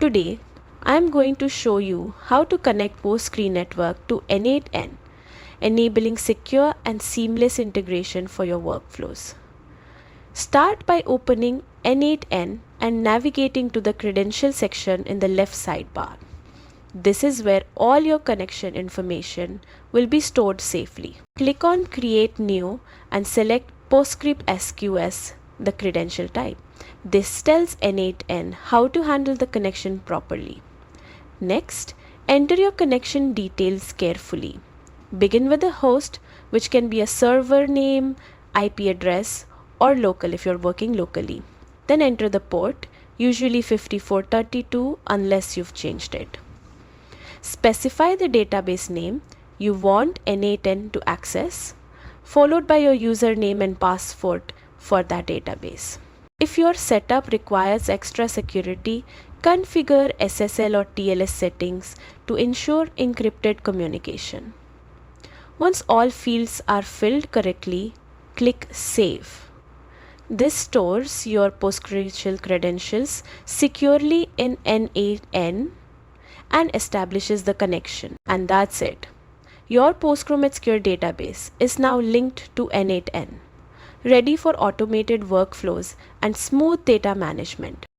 Today, I am going to show you how to connect PostgreSQL network to N8N, enabling secure and seamless integration for your workflows. Start by opening N8N and navigating to the credential section in the left sidebar. This is where all your connection information will be stored safely. Click on Create New and select PostgreSQL, the credential type. This tells N8N how to handle the connection properly. Next, enter your connection details carefully. Begin with the host, which can be a server name, IP address, or local if you're working locally. Then enter the port, usually 5432 unless you've changed it. Specify the database name you want N8N to access, followed by your username and password for that database. If your setup requires extra security, configure SSL or TLS settings to ensure encrypted communication. Once all fields are filled correctly, click Save. This stores your PostgreSQL credentials securely in N8N and establishes the connection. And that's it. Your PostgreSQL database is now linked to N8N, ready for automated workflows and smooth data management.